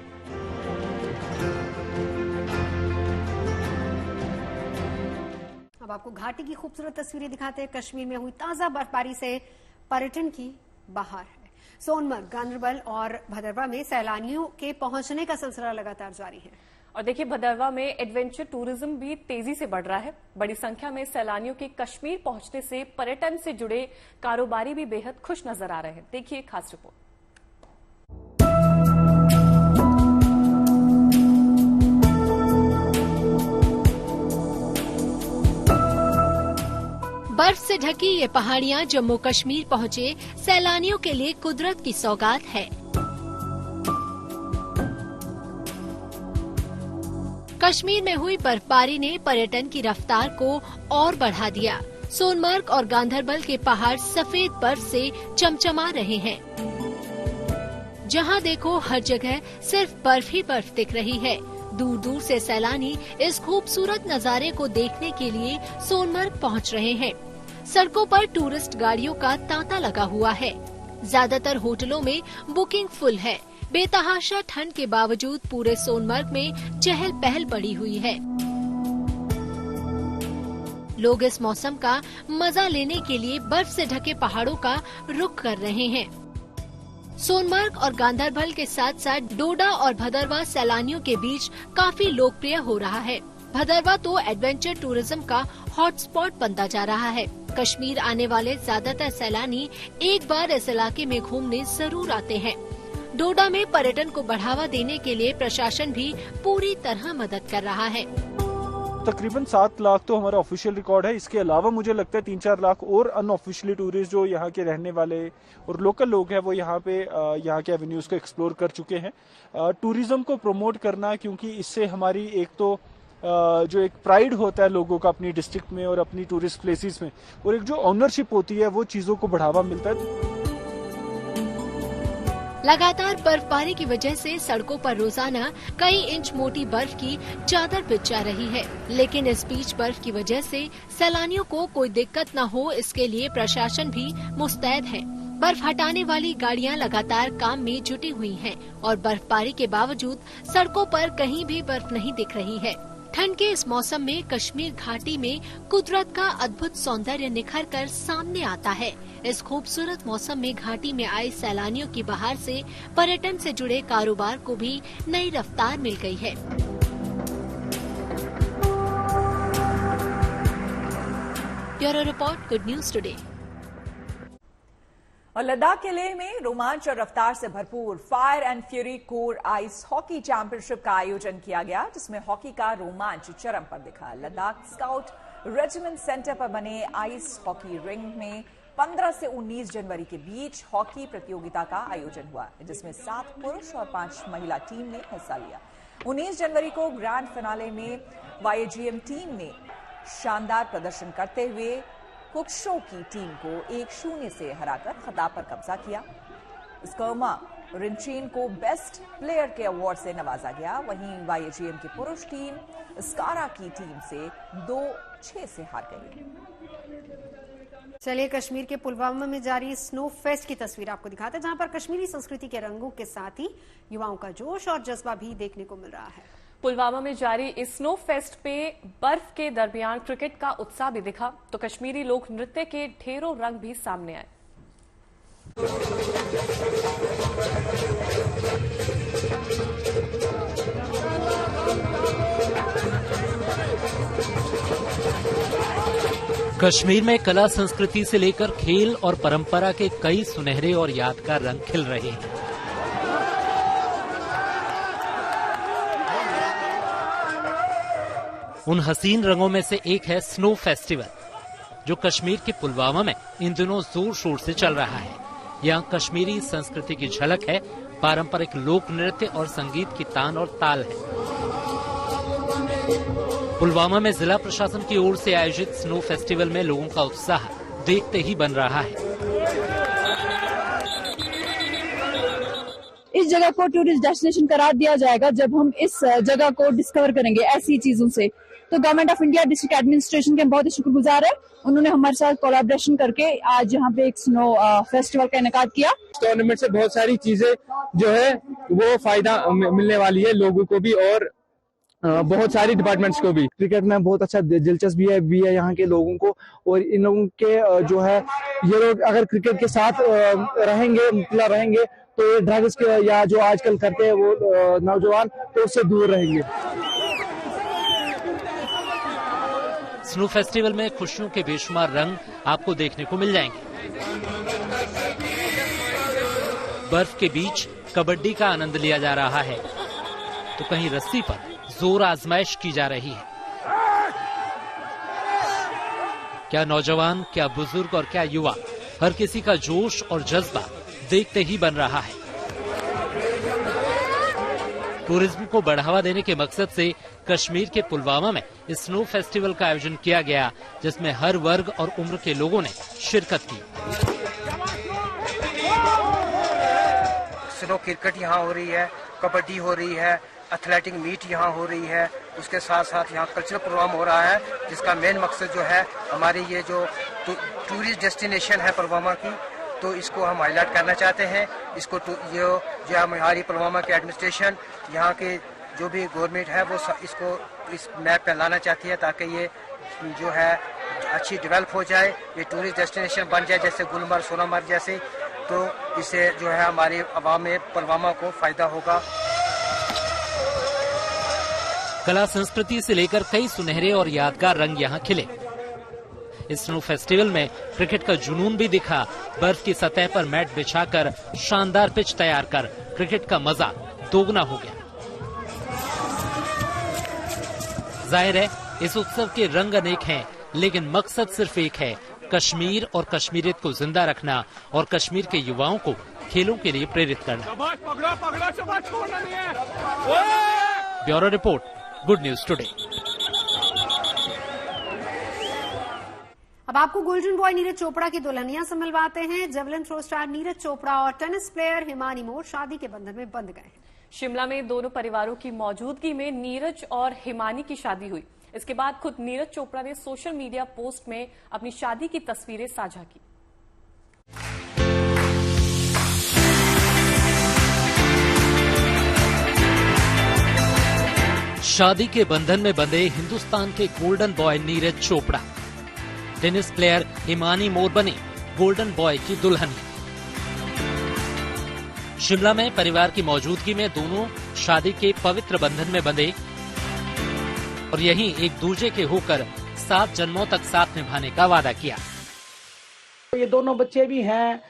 अब आपको घाटी की खूबसूरत तस्वीरें दिखाते हैं। कश्मीर में हुई ताजा बर्फबारी से पर्यटन की बहार है। सोनमर्ग, गांदरबल और भदरवा में सैलानियों के पहुंचने का सिलसिला लगातार जारी है। और देखिए, भदरवा में एडवेंचर टूरिज्म भी तेजी से बढ़ रहा है। बड़ी संख्या में सैलानियों के कश्मीर पहुंचने से पर्यटन से जुड़े कारोबारी भी बेहद खुश नजर आ रहे हैं। देखिए खास रिपोर्ट। बर्फ से ढकी ये पहाड़ियां जम्मू कश्मीर पहुंचे सैलानियों के लिए कुदरत की सौगात है। कश्मीर में हुई बर्फबारी ने पर्यटन की रफ्तार को और बढ़ा दिया। सोनमर्ग और गांधरबल के पहाड़ सफेद बर्फ से चमचमा रहे हैं। जहां देखो हर जगह सिर्फ बर्फ ही बर्फ दिख रही है। दूर दूर से सैलानी इस खूबसूरत नजारे को देखने के लिए सोनमर्ग पहुंच रहे हैं। सड़कों पर टूरिस्ट गाड़ियों का तांता लगा हुआ है। ज्यादातर होटलों में बुकिंग फुल है। बेतहाशा ठंड के बावजूद पूरे सोनमर्ग में चहल पहल बढ़ी हुई है। लोग इस मौसम का मजा लेने के लिए बर्फ से ढके पहाड़ों का रुख कर रहे हैं। सोनमर्ग और गांधरबल के साथ साथ डोडा और भदरवा सैलानियों के बीच काफी लोकप्रिय हो रहा है। भदरवा तो एडवेंचर टूरिज्म का हॉटस्पॉट बनता जा रहा है। कश्मीर आने वाले ज्यादातर सैलानी एक बार इस इलाके में घूमने जरूर आते हैं। डोडा में पर्यटन को बढ़ावा देने के लिए प्रशासन भी पूरी तरह मदद कर रहा है। तकरीबन 7 लाख तो हमारा ऑफिशियल रिकॉर्ड है। इसके अलावा मुझे लगता है 3-4 लाख और अनऑफिशियली टूरिस्ट जो यहाँ के रहने वाले और लोकल लोग हैं वो यहाँ पे यहाँ के एवेन्यूज को एक्सप्लोर कर चुके हैं। टूरिज्म को प्रमोट करना, क्योंकि इससे हमारी एक तो जो एक प्राइड होता है लोगों का अपनी डिस्ट्रिक्ट में और अपनी टूरिस्ट प्लेसेस में, और एक जो ऑनरशिप होती है वो चीजों को बढ़ावा मिलता है। लगातार बर्फबारी की वजह से सड़कों पर रोजाना कई इंच मोटी बर्फ की चादर बिछ जा रही है, लेकिन इस बीच बर्फ की वजह से सैलानियों को कोई दिक्कत न हो, इसके लिए प्रशासन भी मुस्तैद है। बर्फ हटाने वाली गाड़ियां लगातार काम में जुटी हुई हैं और बर्फबारी के बावजूद सड़कों पर कहीं भी बर्फ नहीं दिख रही है। ठंड के इस मौसम में कश्मीर घाटी में कुदरत का अद्भुत सौंदर्य निखर कर सामने आता है। इस खूबसूरत मौसम में घाटी में आए सैलानियों की बहार से पर्यटन से जुड़े कारोबार को भी नई रफ्तार मिल गई है। Bureau report, good news today. और लद्दाख के लेह में रोमांच और रफ्तार से भरपूर fire and fury core ice hockey championship का आयोजन किया गया, जिसमें हॉकी का रोमांच चरम पर दिखा। लद्दाख स्काउट रेजिमेंट सेंटर पर बने आइस हॉकी रिंग में 15 से 19 जनवरी के बीच हॉकी प्रतियोगिता का आयोजन हुआ, जिसमें 7 पुरुष और 5 महिला टीम ने हिस्सा लिया। 19 जनवरी को ग्रैंड फिनाले में YAGM टीम ने शानदार प्रदर्शन करते हुए कुक्शो की टीम को 1-0 से हराकर खिताब पर कब्जा किया। स्कर्मा रिंचेन को बेस्ट प्लेयर के अवार्ड से नवाजा गया। वहीं YAGM की पुरुष टीम स्कारा की टीम से 2-6 से हार गई। चलिए कश्मीर के पुलवामा में जारी स्नो फेस्ट की तस्वीर आपको दिखाते हैं, जहां पर कश्मीरी संस्कृति के रंगों के साथ ही युवाओं का जोश और जज्बा भी देखने को मिल रहा है। पुलवामा में जारी इस स्नो फेस्ट पे बर्फ के दरमियान क्रिकेट का उत्साह भी दिखा, तो कश्मीरी लोक नृत्य के ढेरों रंग भी सामने आए। कश्मीर में कला संस्कृति से लेकर खेल और परंपरा के कई सुनहरे और यादगार रंग खिल रहे हैं। उन हसीन रंगों में से एक है स्नो फेस्टिवल, जो कश्मीर के पुलवामा में इन दिनों जोर शोर से चल रहा है। यहाँ कश्मीरी संस्कृति की झलक है, पारंपरिक लोक नृत्य और संगीत की तान और ताल है। पुलवामा में जिला प्रशासन की ओर से आयोजित स्नो फेस्टिवल में लोगों का उत्साह देखते ही बन रहा है। इस जगह को टूरिस्ट डेस्टिनेशन करार दिया जाएगा जब हम इस जगह को डिस्कवर करेंगे ऐसी चीजों से। तो government of India district administration के बहुत ही शुक्रगुजार है, उन्होंने हमारे साथ कोलैबोरेशन करके आज यहाँ पे एक स्नो फेस्टिवल का इनेकाद किया। टूर्नामेंट से बहुत सारी चीजें जो है वो फायदा मिलने वाली है लोगों को भी और बहुत सारी डिपार्टमेंट्स को भी। क्रिकेट में बहुत अच्छा दिलचस्पी है यहाँ के लोगों को, और इन लोगों के जो है ये लोग अगर क्रिकेट के साथ रहेंगे तो ड्रग्स के या जो आजकल करते हैं वो नौजवान तो उससे दूर रहेंगे। स्नो फेस्टिवल में खुशियों के बेशुमार रंग आपको देखने को मिल जाएंगे। बर्फ के बीच कबड्डी का आनंद लिया जा रहा है तो कहीं रस्सी पर जोर आजमाइश की जा रही है। क्या नौजवान, क्या बुजुर्ग और क्या युवा, हर किसी का जोश और जज्बा देखते ही बन रहा है। टूरिज्म को बढ़ावा देने के मकसद से कश्मीर के पुलवामा में स्नो फेस्टिवल का आयोजन किया गया, जिसमें हर वर्ग और उम्र के लोगों ने शिरकत की। स्नो क्रिकेट यहाँ हो रही है, कबड्डी हो रही है, एथलेटिक मीट यहाँ हो रही है, उसके साथ साथ यहाँ कल्चरल प्रोग्राम हो रहा है, जिसका मेन मकसद जो है हमारी ये जो टूरिस्ट डेस्टिनेशन है पुलवामा की, तो इसको हम हाईलाइट करना चाहते हैं। इसको जो हमारी पुलवामा की एडमिनिस्ट्रेशन, यहाँ के जो भी गवर्नमेंट है वो इसको इस मैप पे लाना चाहती है ताकि ये जो है अच्छी डेवलप हो जाए, ये टूरिस्ट डेस्टिनेशन बन जाए जैसे गुलमर्ग, सोनामर्ग जैसे। तो इससे जो है हमारी आवाम में पुलवामा को फायदा होगा। कला संस्कृति से लेकर कई सुनहरे और यादगार रंग यहाँ खिले। इस स्नो फेस्टिवल में क्रिकेट का जुनून भी दिखा। बर्फ की सतह पर मैट बिछाकर शानदार पिच तैयार कर क्रिकेट का मजा दोगुना हो गया। जाहिर है इस उत्सव के रंग अनेक हैं, लेकिन मकसद सिर्फ एक है, कश्मीर और कश्मीरियत को जिंदा रखना और कश्मीर के युवाओं को खेलों के लिए प्रेरित करना। Bureau report, good news today. अब आपको गोल्डन बॉय नीरज चोपड़ा की दुल्हनिया से मिलवाते हैं। Javelin throw star Neeraj Chopra और टेनिस प्लेयर हिमानी मोर शादी के बंधन में बंध गए। शिमला में दोनों परिवारों की मौजूदगी में नीरज और हिमानी की शादी हुई। इसके बाद खुद नीरज चोपड़ा ने सोशल मीडिया पोस्ट में अपनी शादी की तस्वीरें साझा की। शादी के बंधन में बंधे हिंदुस्तान के golden boy Neeraj Chopra. Tennis player Himani Mor बने गोल्डन बॉय की दुल्हन। शिमला में परिवार की मौजूदगी में दोनों शादी के पवित्र बंधन में बंधे और यहीं एक दूसरे के होकर 7 जन्मों तक साथ निभाने का वादा किया। ये दोनों बच्चे भी हैं।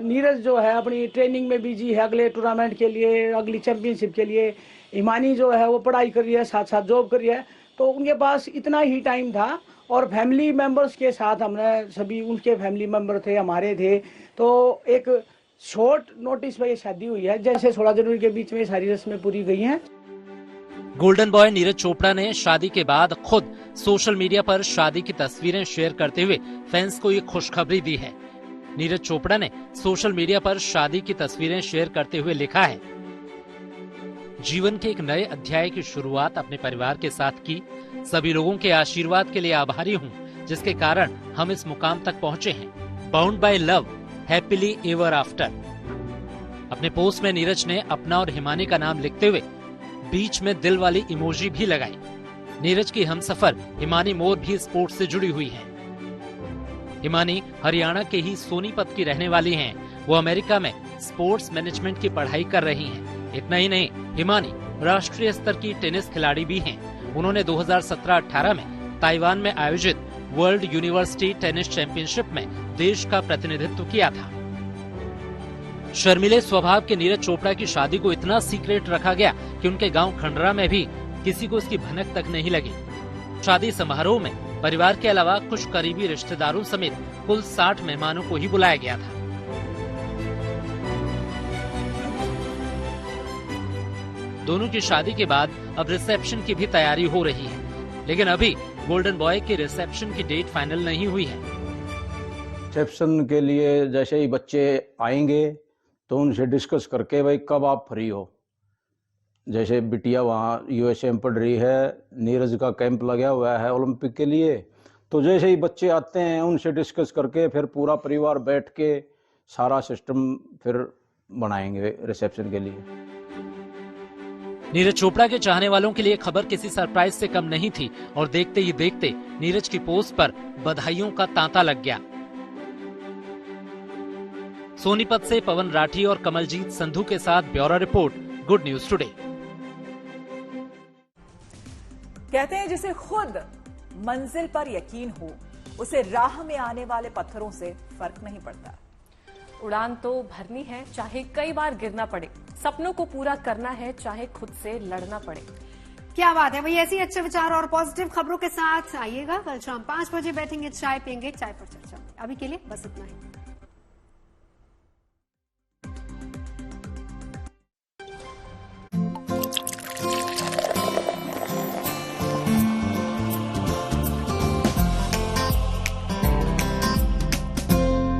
नीरज जो है अपनी ट्रेनिंग में बिजी है अगले टूर्नामेंट के लिए, अगली चैंपियनशिप के लिए। हिमानी जो है वो पढ़ाई कर रही है, साथ साथ जॉब कर रही है, तो उनके पास इतना ही टाइम था। और फैमिली मेंबर्स के साथ हमने सभी, उनके फैमिली मेंबर थे, हमारे थे, तो एक शॉर्ट नोटिस में ये शादी हुई है। जैसे 16 जनवरी के बीच में सारी रस्में पूरी गई हैं। गोल्डन बॉय नीरज चोपड़ा ने शादी के बाद खुद सोशल मीडिया पर शादी की तस्वीरें शेयर करते हुए फैंस को ये खुशखबरी दी है। नीरज चोपड़ा ने सोशल मीडिया पर शादी की तस्वीरें शेयर करते हुए लिखा है, जीवन के एक नए अध्याय की शुरुआत अपने परिवार के साथ की। सभी लोगों के आशीर्वाद के लिए आभारी हूँ, जिसके कारण हम इस मुकाम तक पहुँचे हैं। Bound by love, happily ever after. अपने पोस्ट में नीरज ने अपना और हिमानी का नाम लिखते हुए बीच में दिल वाली इमोजी भी लगाई। नीरज की हमसफर हिमानी मोर भी स्पोर्ट्स से जुड़ी हुई है। हिमानी हरियाणा के ही सोनीपत की रहने वाली हैं। वो अमेरिका में स्पोर्ट्स मैनेजमेंट की पढ़ाई कर रही हैं। इतना ही नहीं, हिमानी राष्ट्रीय स्तर की टेनिस खिलाड़ी भी हैं। उन्होंने 2017-18 में ताइवान में आयोजित वर्ल्ड यूनिवर्सिटी टेनिस चैंपियनशिप में देश का प्रतिनिधित्व किया था। शर्मीले स्वभाव के नीरज चोपड़ा की शादी को इतना सीक्रेट रखा गया कि उनके गांव खंडरा में भी किसी को इसकी भनक तक नहीं लगी। शादी समारोह में परिवार के अलावा कुछ करीबी रिश्तेदारों समेत कुल 60 मेहमानों को ही बुलाया गया था। दोनों की शादी के बाद अब रिसेप्शन की भी तैयारी हो रही है, लेकिन अभी गोल्डन बॉय के रिसेप्शन की डेट फाइनल नहीं हुई है। रिसेप्शन के लिए जैसे ही बच्चे आएंगे तो उनसे डिस्कस करके भाई कब आप फ्री हो। जैसे बिटिया वहाँ यूएसए में पढ़ रही है, नीरज का कैंप लगा हुआ है ओलंपिक के लिए, तो जैसे ही बच्चे आते हैं उनसे डिस्कस करके फिर पूरा परिवार बैठ के सारा सिस्टम फिर बनाएंगे रिसेप्शन के लिए। नीरज चोपड़ा के चाहने वालों के लिए खबर किसी सरप्राइज से कम नहीं थी और देखते ही देखते नीरज की पोस्ट पर बधाइयों का तांता लग गया। सोनीपत से पवन राठी और कमलजीत संधू के साथ bureau report, good news today. कहते हैं जिसे खुद मंजिल पर यकीन हो उसे राह में आने वाले पत्थरों से फर्क नहीं पड़ता। उड़ान तो भरनी है, चाहे कई बार गिरना पड़े। सपनों को पूरा करना है, चाहे खुद से लड़ना पड़े। क्या बात है भाई, ऐसी अच्छे विचार और पॉजिटिव खबरों के साथ आइएगा। कल शाम 5 बजे बैठेंगे, चाय पियेंगे, चाय पर चर्चा। अभी के लिए बस इतना ही।